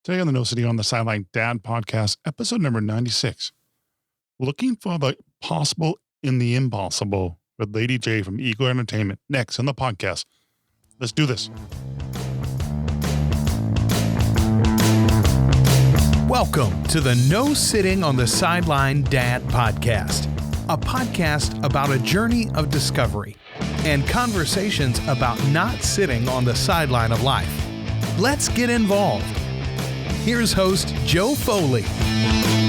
Today on the No City on the Sideline Dad podcast, episode number 96. Looking for the possible in the impossible with Ladyj from Ego Entertainment. Next on the podcast. Let's do this. Welcome to the No Sitting on the Sideline Dad podcast, a podcast about a journey of discovery and conversations about not sitting on the sideline of life. Let's get involved. Here's host Joe Foley. Hey,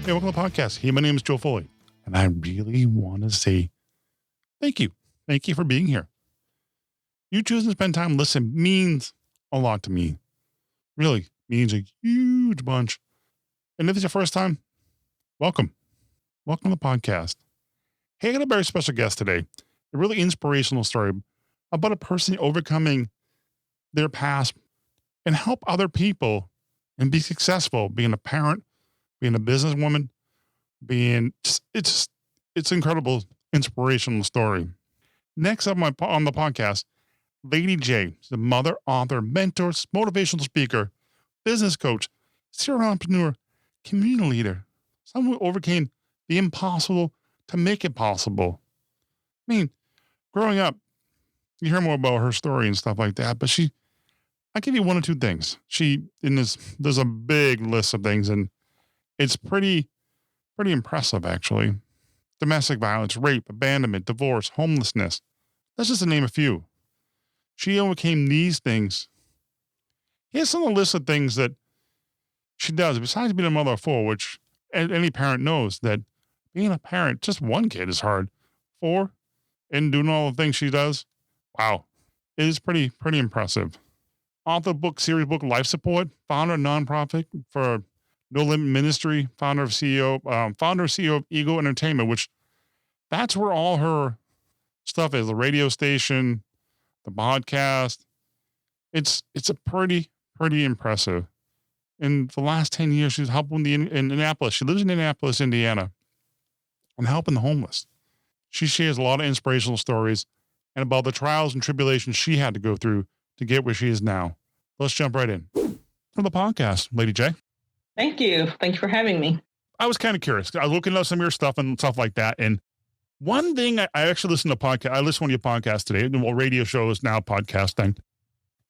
welcome to the podcast. Hey, my name is Joe Foley, and I really want to say thank you. Thank you for being here. You choosing to spend time listening means a lot to me. Really means a huge bunch. And if it's your first time, welcome. Welcome to the podcast. Hey, I got a very special guest today. A really inspirational story about a person overcoming their past and help other people and be successful, being a parent, being a businesswoman, it's incredible, inspirational story. Next up on the podcast, Ladyj, the mother, author, mentor, motivational speaker, business coach, serial entrepreneur, community leader, someone who overcame the impossible to make it possible. I mean, growing up, you hear more about her story and stuff like that, but I'll give you one or two things. There's a big list of things, and it's pretty impressive, actually. Domestic violence, rape, abandonment, divorce, homelessness. That's just to name a few. She overcame these things. Here's some of the list of things that she does, besides being a mother of four, which any parent knows that being a parent, just one kid is hard. Four, and doing all the things she does, wow, it is pretty impressive. Author book, series book, Life Support, founder of nonprofit for No Limit Ministry, founder and CEO of Ego Entertainment, which that's where all her stuff is, the radio station, the podcast. It's a pretty impressive. In the last 10 years, she's helping in Indianapolis. She lives in Indianapolis, Indiana, and helping the homeless. She shares a lot of inspirational stories and about the trials and tribulations she had to go through to get where she is now. Let's jump right in. For the podcast, Ladyj. Thank you. Thank you for having me. I was kind of curious. I was looking at some of your stuff and stuff like that. And one thing I actually listened to podcast. I listened to one of your podcasts today. Well, radio show is now podcasting.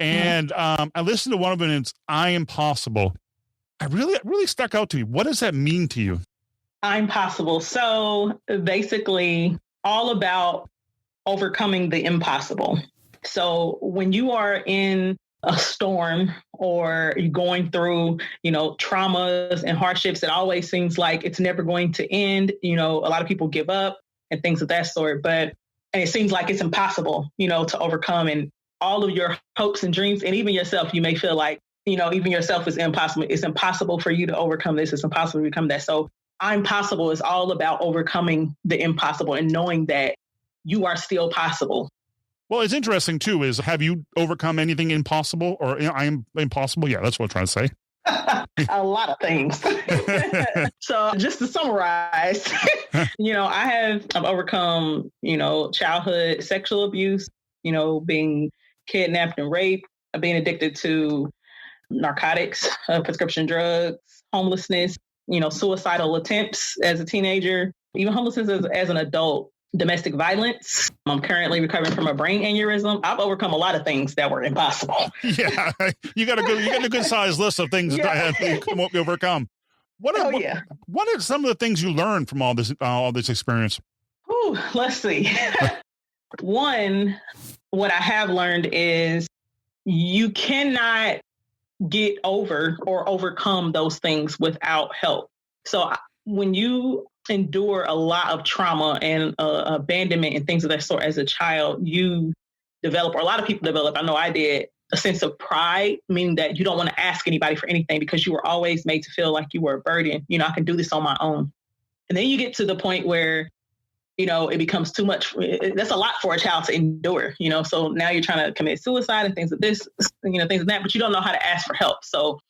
And I listened to one of them, and it's I Am Possible. I really stuck out to me. What does that mean to you? I'm possible. So basically all about overcoming the impossible. So when you are in a storm or you're going through, traumas and hardships, it always seems like it's never going to end. A lot of people give up and things of that sort, and it seems like it's impossible, to overcome, and all of your hopes and dreams, and even yourself, you may feel like, even yourself is impossible. It's impossible for you to overcome this. It's impossible to become that. So I'm possible is all about overcoming the impossible and knowing that you are still possible. Well, it's interesting too, is have you overcome anything impossible or I am impossible? Yeah, that's what I'm trying to say. A lot of things. So just to summarize, I've overcome, childhood sexual abuse, being kidnapped and raped, being addicted to narcotics, prescription drugs, homelessness, suicidal attempts as a teenager, even homelessness as an adult, domestic violence. I'm currently recovering from a brain aneurysm. I've overcome a lot of things that were impossible. Yeah, you got a good sized list of things that you overcome. What are some of the things you learned from all this experience? Ooh, let's see. One, what I have learned is you cannot get over or overcome those things without help. So when you endure a lot of trauma and abandonment and things of that sort as a child, you develop, or a lot of people develop, I know I did, a sense of pride, meaning that you don't want to ask anybody for anything because you were always made to feel like you were a burden. I can do this on my own. And then you get to the point where, it becomes too much. That's a lot for a child to endure, so now you're trying to commit suicide and things of this, things of that, but you don't know how to ask for help. So,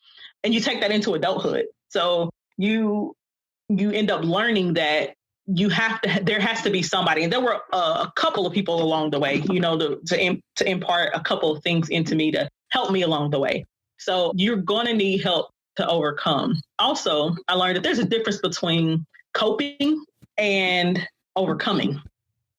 and you take that into adulthood. So you end up learning that there has to be somebody. And there were a couple of people along the way, to impart a couple of things into me to help me along the way. So you're going to need help to overcome. Also, I learned that there's a difference between coping and overcoming.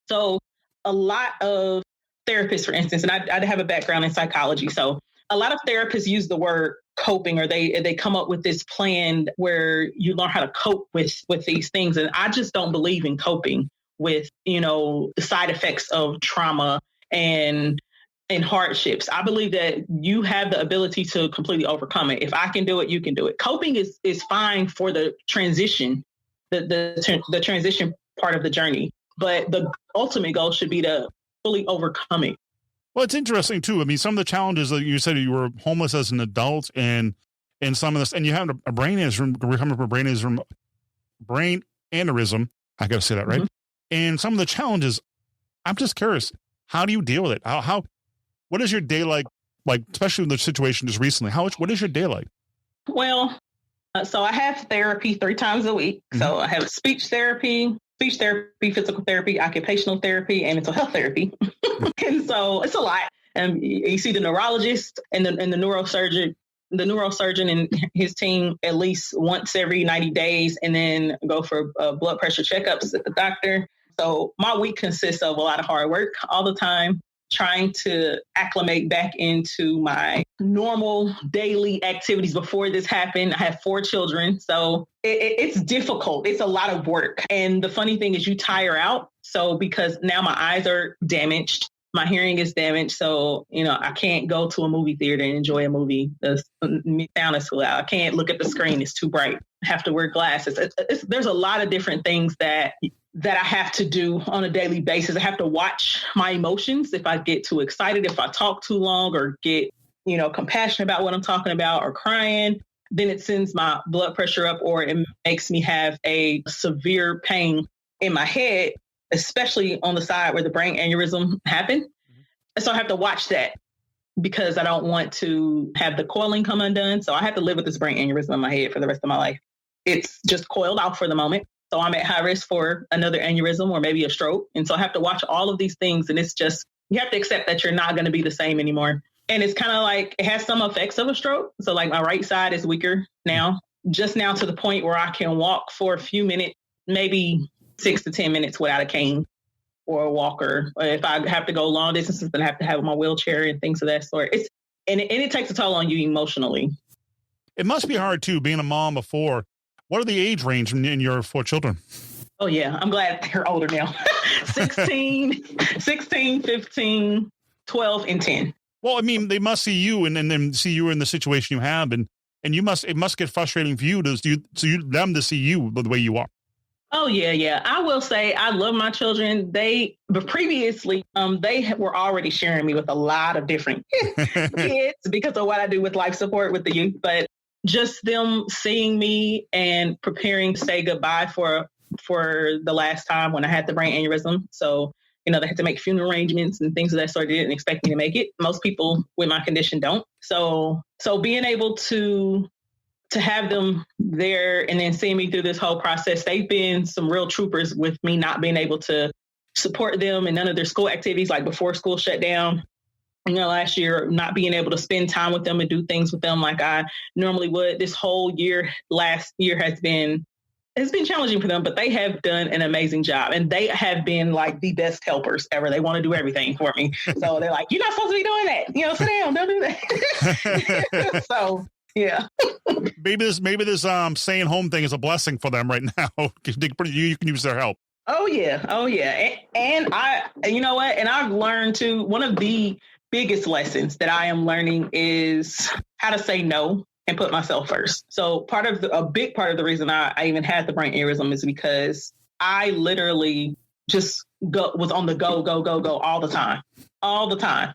So a lot of therapists, for instance, and I have a background in psychology. So a lot of therapists use the word coping, or they come up with this plan where you learn how to cope with these things. And I just don't believe in coping with, the side effects of trauma and hardships. I believe that you have the ability to completely overcome it. If I can do it, you can do it. Coping is fine for the transition, the transition part of the journey. But the ultimate goal should be to fully overcome it. Well, it's interesting too. I mean, some of the challenges that you said, you were homeless as an adult, and some of this, and you had a brain aneurysm, recovering from a brain aneurysm. I got to say that right. Mm-hmm. And some of the challenges, I'm just curious, how do you deal with it? What is your day like, especially in the situation just recently? What is your day like? Well, so I have therapy 3 times a week. Mm-hmm. So I have speech therapy, physical therapy, occupational therapy, and mental health therapy. And so it's a lot. And you see the neurologist and the neurosurgeon and his team at least once every 90 days, and then go for blood pressure checkups at the doctor. So my week consists of a lot of hard work all the time, trying to acclimate back into my normal daily activities. Before this happened, I have 4 children. So it's difficult. It's a lot of work. And the funny thing is you tire out. So because now my eyes are damaged, my hearing is damaged. So, I can't go to a movie theater and enjoy a movie. The sound is too loud. I can't look at the screen. It's too bright. I have to wear glasses. There's a lot of different things that I have to do on a daily basis. I have to watch my emotions. If I get too excited, if I talk too long or get, compassionate about what I'm talking about or crying, then it sends my blood pressure up, or it makes me have a severe pain in my head, especially on the side where the brain aneurysm happened. And so I have to watch that because I don't want to have the coiling come undone. So I have to live with this brain aneurysm in my head for the rest of my life. It's just coiled off for the moment. So I'm at high risk for another aneurysm or maybe a stroke. And so I have to watch all of these things. And it's just, you have to accept that you're not going to be the same anymore. And it's kind of like, it has some effects of a stroke. So like my right side is weaker now, just now to the point where I can walk for a few minutes, maybe 6 to 10 minutes without a cane or a walker. Or if I have to go long distances, then I have to have my wheelchair and things of that sort. It takes a toll on you emotionally. It must be hard too, being a mom before. What are the age range in your 4 children? Oh, yeah. I'm glad they're older now. 16, 15, 12, and 10. Well, I mean, they must see you and then see you in the situation you have. And it must get frustrating for you them to see you the way you are. Oh, yeah. I will say I love my children. But previously, they were already sharing me with a lot of different kids because of what I do with life support with the youth. But just them seeing me and preparing to say goodbye for the last time when I had the brain aneurysm. So, they had to make funeral arrangements and things of that sort. They didn't expect me to make it. Most people with my condition don't. So being able to have them there and then seeing me through this whole process, they've been some real troopers with me not being able to support them in none of their school activities, like before school shut down. Last year, not being able to spend time with them and do things with them like I normally would. This whole last year has been challenging for them, but they have done an amazing job. And they have been like the best helpers ever. They want to do everything for me. So they're like, you're not supposed to be doing that. Sit down, don't do that. So, yeah. Maybe this staying home thing is a blessing for them right now. You can use their help. Oh, yeah. And you know what? And I've learned too, one of the biggest lessons that I am learning is how to say no and put myself first. So a big part of the reason I even had the brain aneurysm is because I literally just was on the go all the time.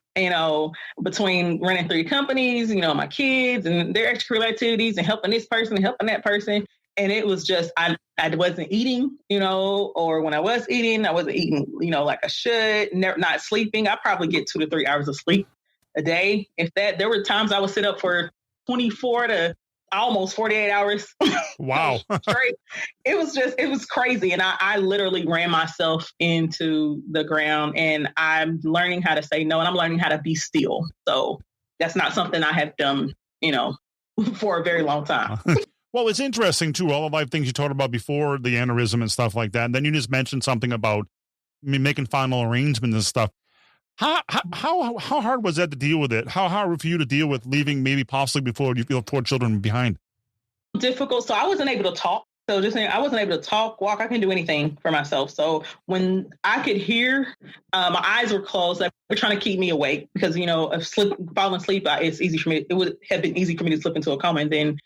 Between running 3 companies, my kids and their extracurricular activities and helping this person and helping that person. And it was just, I wasn't eating, or when I was eating, I wasn't eating, like I should, not sleeping. I probably get 2 to 3 hours of sleep a day. If that, there were times I would sit up for 24 to almost 48 hours. Wow. Straight. It was crazy. And I literally ran myself into the ground, and I'm learning how to say no, and I'm learning how to be still. So that's not something I have done for a very long time. Well, it's interesting too, all the life things you talked about before, the aneurysm and stuff like that. And then you just mentioned something about making final arrangements and stuff. How hard was that to deal with it? How hard for you to deal with leaving maybe possibly before you feel 4 children behind? Difficult. So I wasn't able to talk. So just saying, I wasn't able to talk, walk. I couldn't do anything for myself. So when I could hear, my eyes were closed. They were trying to keep me awake because, falling asleep, it's easy for me. It would have been easy for me to slip into a coma, and then,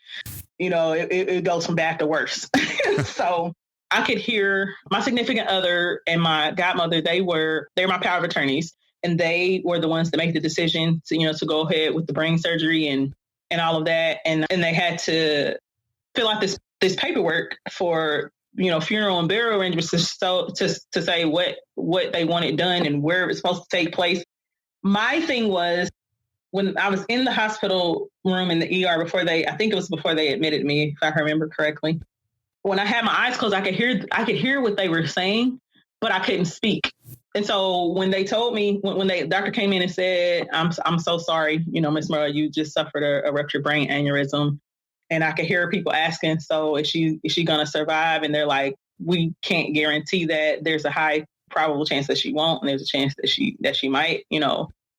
it goes from bad to worse. So I could hear my significant other and my godmother. They're my power of attorneys, and they were the ones that made the decision to go ahead with the brain surgery and all of that. And they had to fill out this paperwork for, funeral and burial arrangements to say what they wanted done and where it was supposed to take place. My thing was, when I was in the hospital room in the ER before they admitted me, if I remember correctly, when I had my eyes closed, I could hear what they were saying, but I couldn't speak. And so when they told me, when the doctor came in and said, I'm so sorry, Miss Murrow, you just suffered a ruptured brain aneurysm. And I could hear people asking, so is she going to survive? And they're like, we can't guarantee that. There's a high probable chance that she won't, and there's a chance that she might,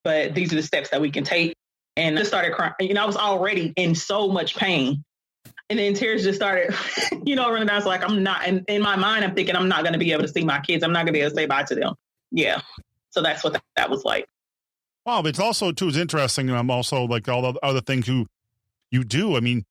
but these are the steps that we can take. And I just started crying. I was already in so much pain. And then tears just started, running down. So like, I'm not, and in my mind, I'm thinking I'm not going to be able to see my kids. I'm not going to be able to say bye to them. Yeah. So that's what that was like. Wow. But it's also too, is interesting. And I'm also like all the other things you do. I mean,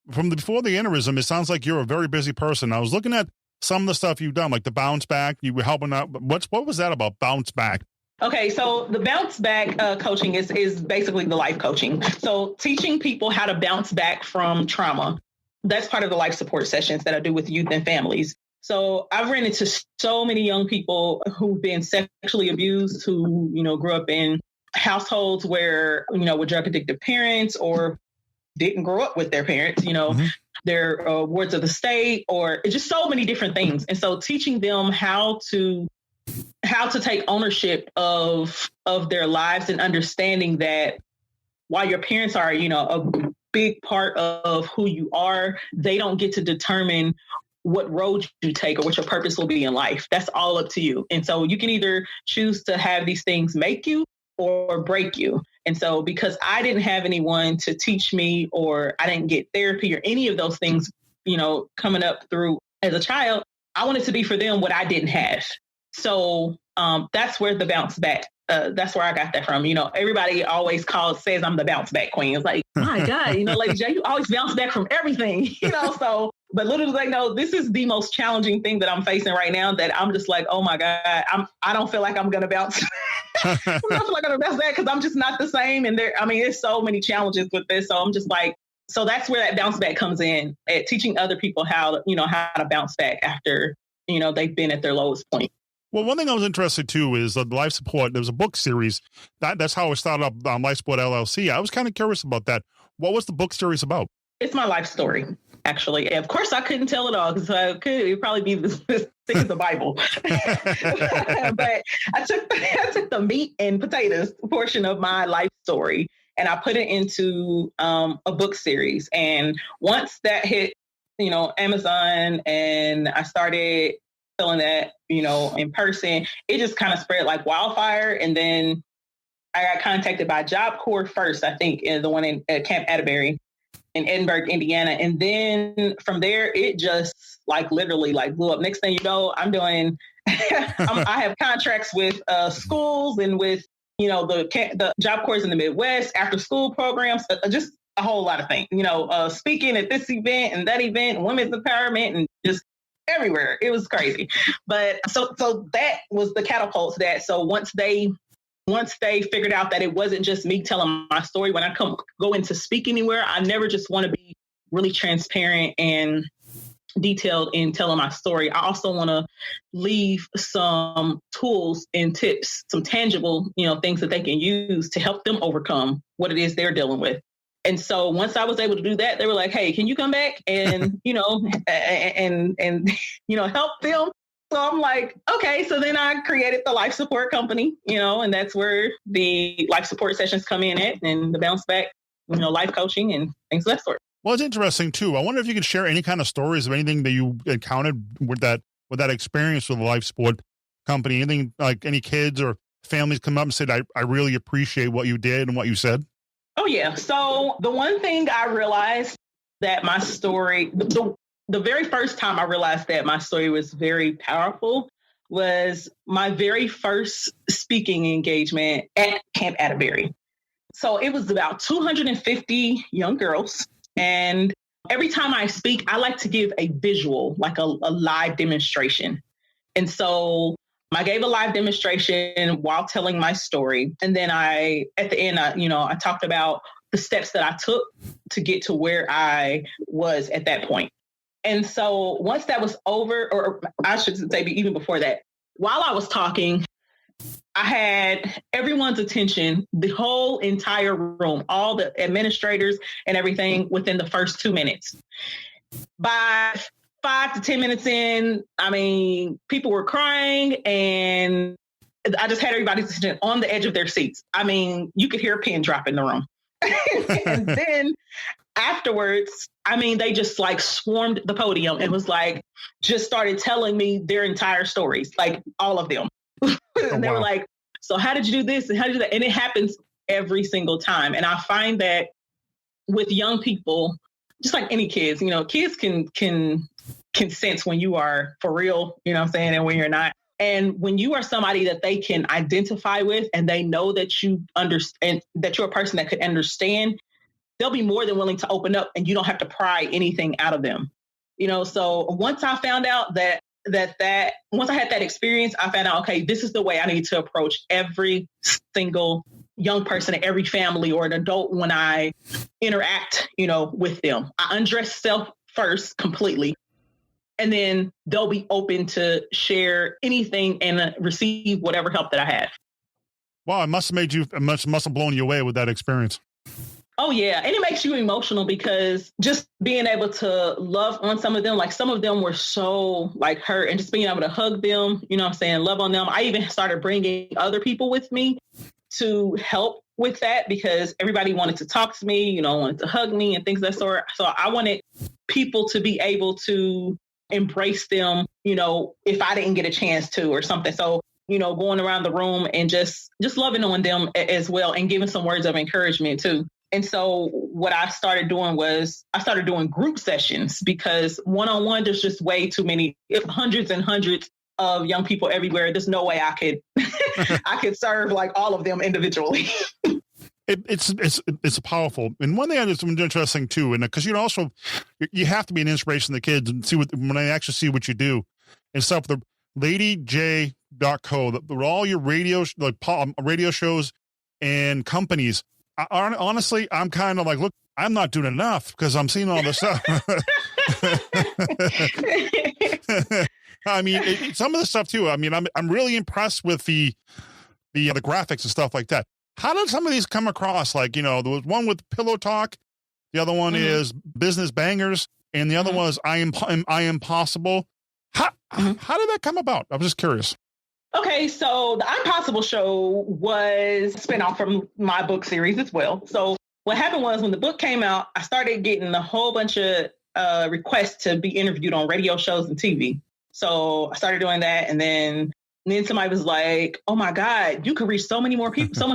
before the aneurysm, it sounds like you're a very busy person. I was looking at some of the stuff you've done, like the bounce back, you were helping out. What was that about, bounce back? Okay, so the bounce back coaching is basically the life coaching. So teaching people how to bounce back from trauma. That's part of the life support sessions that I do with youth and families. So I've ran into so many young people who've been sexually abused, who, grew up in households where, with drug addicted parents, or didn't grow up with their parents, they're wards of the state, or just so many different things. And so teaching them how to take ownership of their lives, and understanding that while your parents are, a big part of who you are, they don't get to determine what road you take or what your purpose will be in life. That's all up to you. And so you can either choose to have these things make you or break you. And so because I didn't have anyone to teach me, or I didn't get therapy or any of those things, coming up through as a child, I wanted to be for them what I didn't have. So that's where the bounce back, that's where I got that from. Everybody always says I'm the bounce back queen. It's like, my God, Ladyj, you always bounce back from everything, so, but little do they know, this is the most challenging thing that I'm facing right now, that I'm just like, oh my God, I don't feel like I'm going to bounce. I don't feel like I'm going to bounce back, because I'm just not the same. And there's so many challenges with this. So I'm just like, so that's where that bounce back comes in, at teaching other people how to bounce back after, they've been at their lowest point. Well, one thing I was interested too is the life support. There was a book series. That's how it started up on Life Support LLC. I was kind of curious about that. What was the book series about? It's my life story, actually. Of course, I couldn't tell it all, because it'd probably be as thick as the Bible. But I took the meat and potatoes portion of my life story, and I put it into a book series. And once that hit, Amazon, and I started selling that, in person, it just kind of spread like wildfire. And then I got contacted by Job Corps first, I think, the one in Camp Atterbury in Edinburgh, Indiana. And then from there, it just literally blew up. Next thing you know, I'm doing, I have contracts with schools, and with, the Job Corps in the Midwest, after school programs, just a whole lot of things, speaking at this event and that event, women's empowerment, and just everywhere. It was crazy. But so that was the catapult to that. So once they figured out that it wasn't just me telling my story, when I go into speak anywhere, I never just want to be really transparent and detailed in telling my story. I also want to leave some tools and tips, some tangible, things that they can use to help them overcome what it is they're dealing with. And so once I was able to do that, they were like, hey, can you come back and, help them? So I'm like, okay. So then I created the life support company, and that's where the life support sessions come in at, and the bounce back life coaching and things of that sort. Well, it's interesting too. I wonder if you could share any kind of stories of anything that you encountered with that experience with the life support company. Anything like any kids or families come up and said, I really appreciate what you did and what you said. Oh yeah. So the one thing I realized that my story, the very first time I realized that my story was very powerful was my very first speaking engagement at Camp Atterbury. So it was about 250 young girls. And every time I speak, I like to give a visual, like a live demonstration. And so I gave a live demonstration while telling my story. And then at the end, I talked about the steps that I took to get to where I was at that point. And so once that was over, or I should say even before that, while I was talking, I had everyone's attention, the whole entire room, all the administrators and everything within the first 2 minutes. By 5 to 10 minutes in, people were crying and I just had everybody's attention on the edge of their seats. You could hear a pin drop in the room. And then afterwards, they just like swarmed the podium and was like, just started telling me their entire stories, like all of them. And they were like, so how did you do this? And how did you do that? And it happens every single time. And I find that with young people, just like any kids, kids can sense when you are for real, and when you're not. And when you are somebody that they can identify with and they know that you understand, that you're a person that could understand, they'll be more than willing to open up and you don't have to pry anything out of them. So once I found out that once I had that experience, I found out, okay, this is the way I need to approach every single young person, every family or an adult when I interact, with them. I undress self first completely, and then they'll be open to share anything and receive whatever help that I have. Wow, it must have blown you away with that experience. Oh, yeah. And it makes you emotional because just being able to love on some of them, like some of them were so like hurt, and just being able to hug them, love on them. I even started bringing other people with me to help with that because everybody wanted to talk to me, wanted to hug me and things of that sort. So I wanted people to be able to embrace them, if I didn't get a chance to or something. So, going around the room and just loving on them as well and giving some words of encouragement too. And so what I started doing was I started doing group sessions because one-on-one, there's just way too many, hundreds and hundreds of young people everywhere. There's no way I could I could serve like all of them individually. It's powerful. And one thing that's interesting too, and because you have to be an inspiration to the kids and see when I actually see what you do and stuff. The Ladyj.co, all your radio shows and companies. Honestly, I'm kind of like, look, I'm not doing enough because I'm seeing all this stuff. Some of the stuff too. I'm really impressed with the graphics and stuff like that. How did some of these come across? Like, there was one with Pillow Talk, the other one is Business Bangers, and the other one is I Am Possible. How did that come about? I was just curious. Okay, so the I'm Possible show was a spinoff from my book series as well. So what happened was when the book came out, I started getting a whole bunch of requests to be interviewed on radio shows and TV. So I started doing that, and then somebody was like, "Oh my God, you could reach so much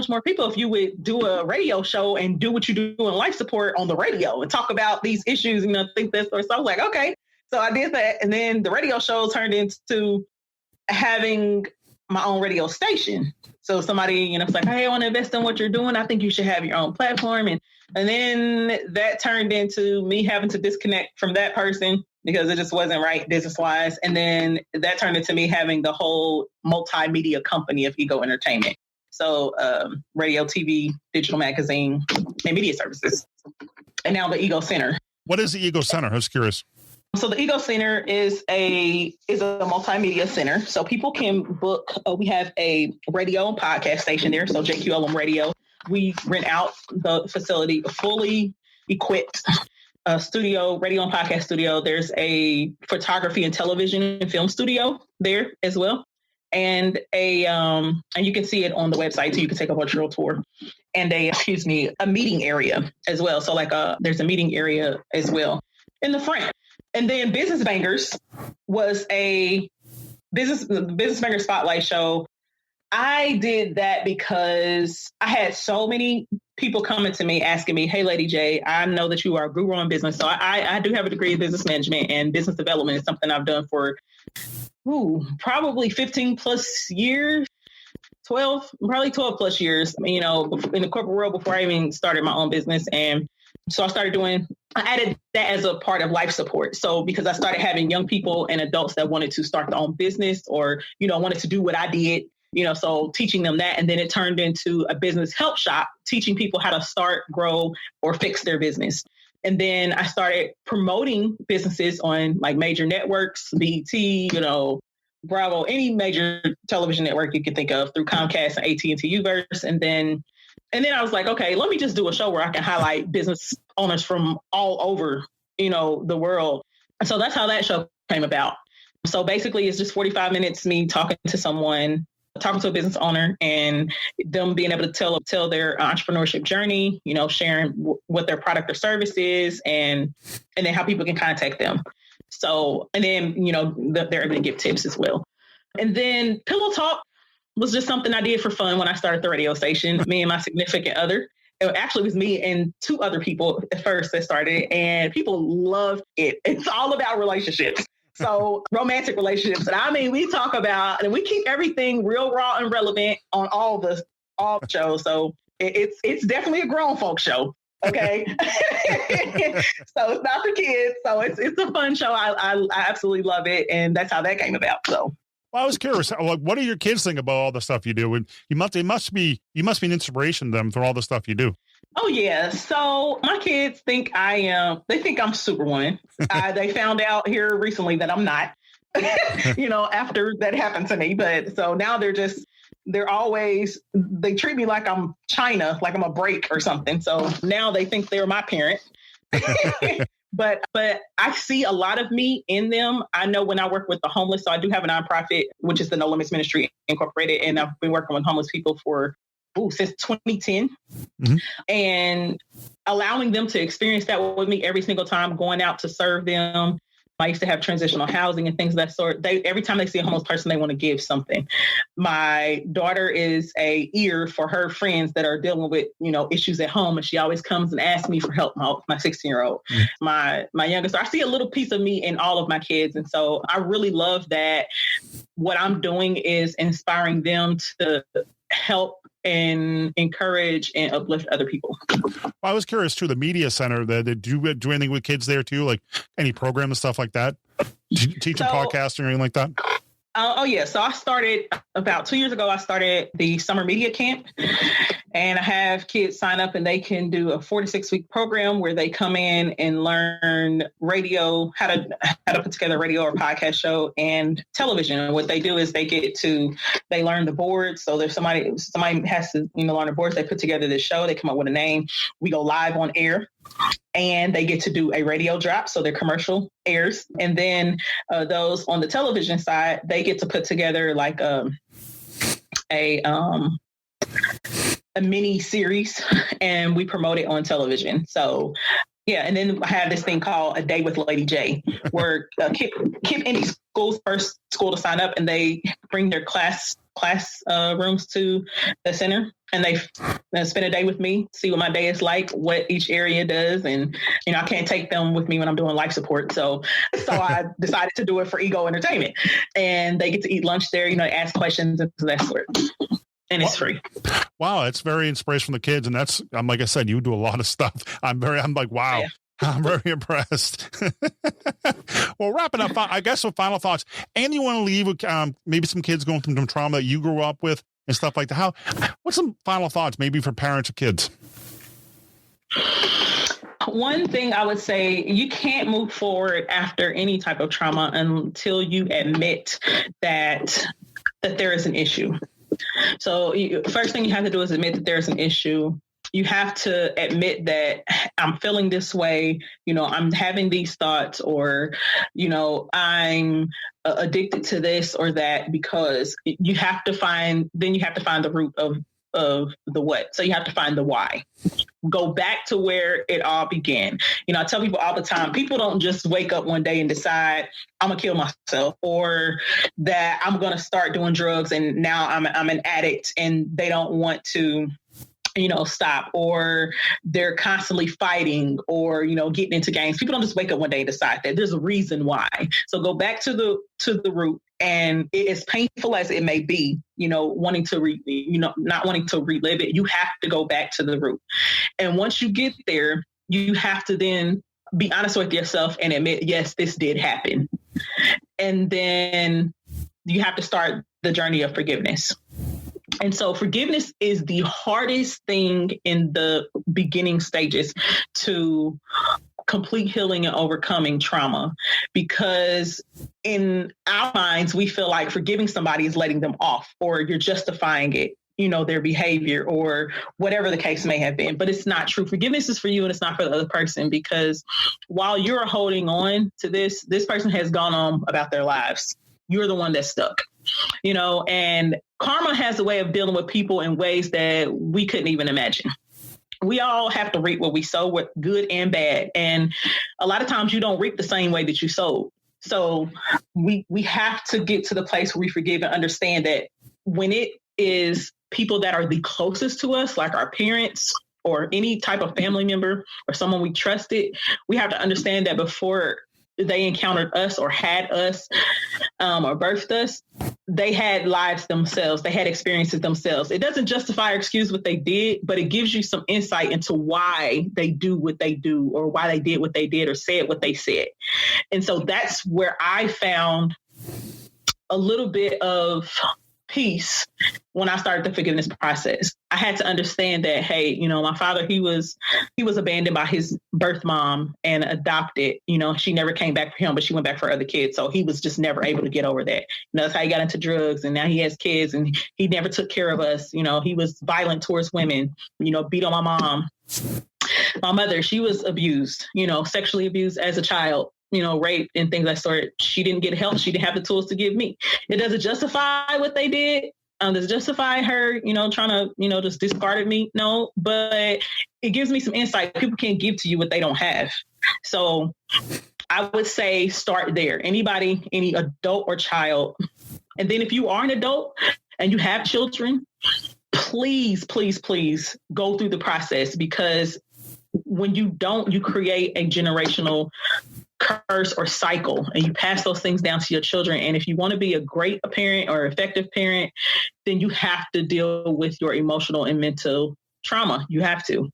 more people if you would do a radio show and do what you do in life support on the radio and talk about these issues." Think this. So I was like, "Okay." So I did that, and then the radio show turned into having my own radio station. So somebody, was like, "Hey, I want to invest in what you're doing. I think you should have your own platform." And then that turned into me having to disconnect from that person because it just wasn't right business-wise. And then that turned into me having the whole multimedia company of Ego Entertainment. So radio, TV, digital magazine, and media services. And now the Ego Center. What is the Ego Center? I was curious. So the Ego Center is a multimedia center. So people can book. We have a radio and podcast station there. So JQLM Radio. We rent out the facility, fully equipped studio, radio and podcast studio. There's a photography and television and film studio there as well. and and you can see it on the website, so you can take a virtual tour, and a meeting area as well. So there's a meeting area as well in the front. And then Business Bangers was a business banger spotlight show. I did that because I had so many people coming to me asking me, hey, Ladyj, I know that you are a guru in business. So I do have a degree in business management, and business development is something I've done for probably 15 plus years, 12 plus years, in the corporate world before I even started my own business. And so I added that as a part of life support. So because I started having young people and adults that wanted to start their own business or, wanted to do what I did, so teaching them that. And then it turned into a business help shop, teaching people how to start, grow, or fix their business. And then I started promoting businesses on like major networks, BET, Bravo, any major television network you can think of, through Comcast and AT&T Uverse. And then I was like, okay, let me just do a show where I can highlight business owners from all over, the world. And so that's how that show came about. So basically it's just 45 minutes, me talking to a business owner, and them being able to tell their entrepreneurship journey, sharing what their product or service is, and then how people can contact them. So, and then, they're able to give tips as well. And then Pillow Talk was just something I did for fun when I started the radio station. Me and my significant other. It actually was me and two other people at first that started it, and people loved it. It's all about relationships. So romantic relationships. And we talk about, and we keep everything real, raw, and relevant on all the shows. So it's definitely a grown folk show. Okay. So it's not for kids. So it's a fun show. I absolutely love it. And that's how that came about. So. Well, I was curious, what do your kids think about all the stuff you do? And you must be an inspiration to them for all the stuff you do. Oh, yeah. So my kids think they think I'm Superwoman. They found out here recently that I'm not, after that happened to me. But so now they treat me like I'm China, like I'm a break or something. So now they think they're my parent. But I see a lot of me in them. I know when I work with the homeless, so I do have a nonprofit, which is the No Limits Ministry Incorporated. And I've been working with homeless people since 2010. Mm-hmm. And allowing them to experience that with me every single time, going out to serve them. I used to have transitional housing and things of that sort. Every time they see a homeless person, they want to give something. My daughter is a ear for her friends that are dealing with, issues at home. And she always comes and asks me for help, my 16-year-old. Mm-hmm. My youngest, I see a little piece of me in all of my kids. And so I really love that what I'm doing is inspiring them to help and encourage and uplift other people. Well, I was curious too, the media center, they do anything with kids there too, like any program and stuff like that? Teaching podcasting or anything like that? Oh, yeah. So I started about 2 years ago. I started the summer media camp, and I have kids sign up, and they can do a 4-6 week program where they come in and learn radio, how to put together a radio or podcast show, and television. And what they do is they learn the boards. So there's somebody has to learn the boards. They put together this show. They come up with a name. We go live on air. And they get to do a radio drop, so their commercial airs. And then those on the television side, they get to put together like a mini series, and we promote it on television. So yeah, and then I have this thing called A Day with Ladyj, where Kip Indy School's first school to sign up, and they bring their class rooms to the center, and they spend a day with me, see what my day is like, what each area does. And, I can't take them with me when I'm doing life support. So I decided to do it for Ego Entertainment, and they get to eat lunch there, ask questions and that sort. And it's free. Wow. It's very inspirational from the kids. And that's, like I said, you do a lot of stuff. I'm like, wow. Yeah. I'm very impressed. Well, wrapping up, I guess, with final thoughts. And you want to leave with maybe some kids going through some trauma that you grew up with and stuff like that. What's some final thoughts maybe for parents of kids? One thing I would say, you can't move forward after any type of trauma until you admit that there is an issue. So first thing you have to do is admit that there's an issue. you have to admit that I'm feeling this way, I'm having these thoughts, or, I'm addicted to this or that, because you have to find the root of the what. So you have to find the why. Go back to where it all began. I tell people all the time, people don't just wake up one day and decide I'm gonna kill myself, or that I'm gonna start doing drugs and now I'm an addict and they don't want to stop, or they're constantly fighting, or, getting into gangs. People don't just wake up one day and decide that. There's a reason why. So go back to the root. And as painful as it may be, wanting to not wanting to relive it, you have to go back to the root. And once you get there, you have to then be honest with yourself and admit, yes, this did happen. And then you have to start the journey of forgiveness. And so forgiveness is the hardest thing in the beginning stages to complete healing and overcoming trauma, because in our minds, we feel like forgiving somebody is letting them off, or you're justifying it, their behavior, or whatever the case may have been. But it's not true. Forgiveness is for you and it's not for the other person, because while you're holding on to this person has gone on about their lives. You're the one that's stuck, and karma has a way of dealing with people in ways that we couldn't even imagine. We all have to reap what we sow, with good and bad. And a lot of times you don't reap the same way that you sowed. So we have to get to the place where we forgive and understand that when it is people that are the closest to us, like our parents or any type of family member or someone we trusted, we have to understand that before they encountered us or had us or birthed us, they had lives themselves. They had experiences themselves. It doesn't justify or excuse what they did, but it gives you some insight into why they do what they do, or why they did what they did, or said what they said. And so that's where I found a little bit of peace when I started the forgiveness process. I had to understand that, hey, my father, he was abandoned by his birth mom and adopted. She never came back for him, but she went back for other kids. So he was just never able to get over that. That's how he got into drugs, and now he has kids, and he never took care of us. He was violent towards women, beat on my mom. My mother, she was abused, sexually abused as a child. Rape and things of that sort. She didn't get help. She didn't have the tools to give me. It doesn't justify what they did. Does it justify her, trying to, just discarded me? No, but it gives me some insight. People can't give to you what they don't have. So I would say start there. Anybody, any adult or child. And then if you are an adult and you have children, please, please, please go through the process, because when you don't, you create a generational curse or cycle, and you pass those things down to your children. And if you want to be a great parent or effective parent, then you have to deal with your emotional and mental trauma. You have to.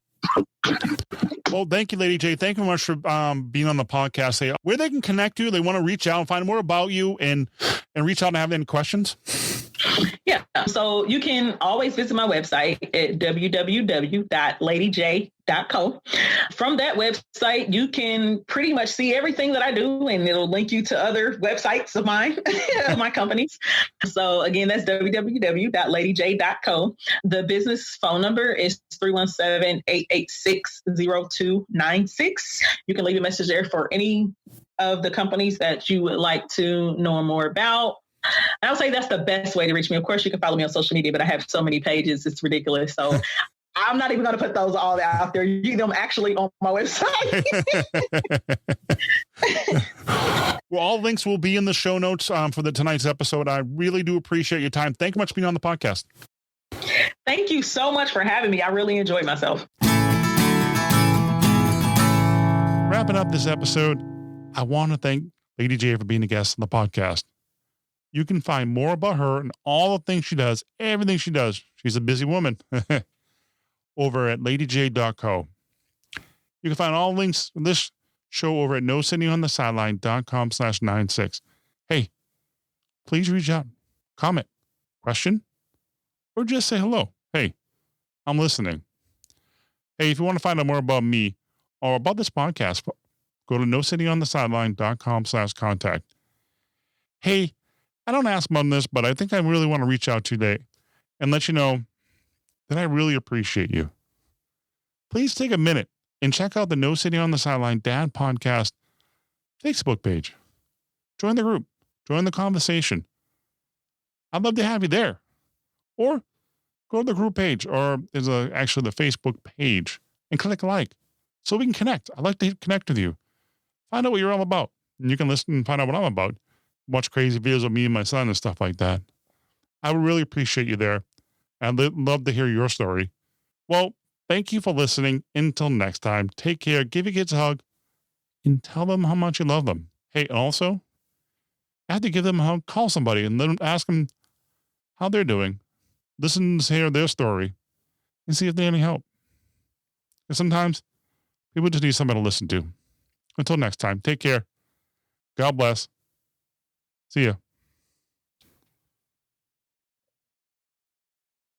Well, thank you, Ladyj. Thank you very much for being on the podcast. Say where they can connect you. They want to reach out and find more about you, and reach out and have any questions. Yeah. So you can always visit my website at www.ladyj.co. From that website, you can pretty much see everything that I do, and it'll link you to other websites of mine, my companies. So again, that's www.ladyj.co. The business phone number is 317-886-0296. You can leave a message there for any of the companies that you would like to know more about. I would say that's the best way to reach me. Of course, you can follow me on social media, but I have so many pages. It's ridiculous. So I'm not even going to put those all out there. You get them actually on my website. Well, all links will be in the show notes for tonight's episode. I really do appreciate your time. Thank you much for being on the podcast. Thank you so much for having me. I really enjoyed myself. Wrapping up this episode, I want to thank Ladyj for being a guest on the podcast. You can find more about her and all the things she does, everything she does. She's a busy woman over at ladyj.co. You can find all links in this show over at nosittingonthesideline.com/96. Hey, please reach out, comment, question, or just say hello. Hey, I'm listening. Hey, if you want to find out more about me or about this podcast, go to nosittingonthesideline.com/contact. Hey, I don't ask about this, but I think I really want to reach out today and let you know that I really appreciate you. please take a minute and check out the No Sitting on the Sideline Dad Podcast Facebook page. Join the group. Join the conversation. I'd love to have you there. Or go to the group page, or there's actually the Facebook page, and click like so we can connect. I'd like to connect with you. Find out what you're all about. And you can listen and find out what I'm about. Watch crazy videos of me and my son and stuff like that. I would really appreciate you there. I'd love to hear your story. Well, thank you for listening. Until next time, take care, give your kids a hug, and tell them how much you love them. Hey, and also, after you give them a hug, call somebody and let them ask them how they're doing. Listen to hear their story and see if they need any help. Because sometimes people just need somebody to listen to. Until next time, take care. God bless. See ya.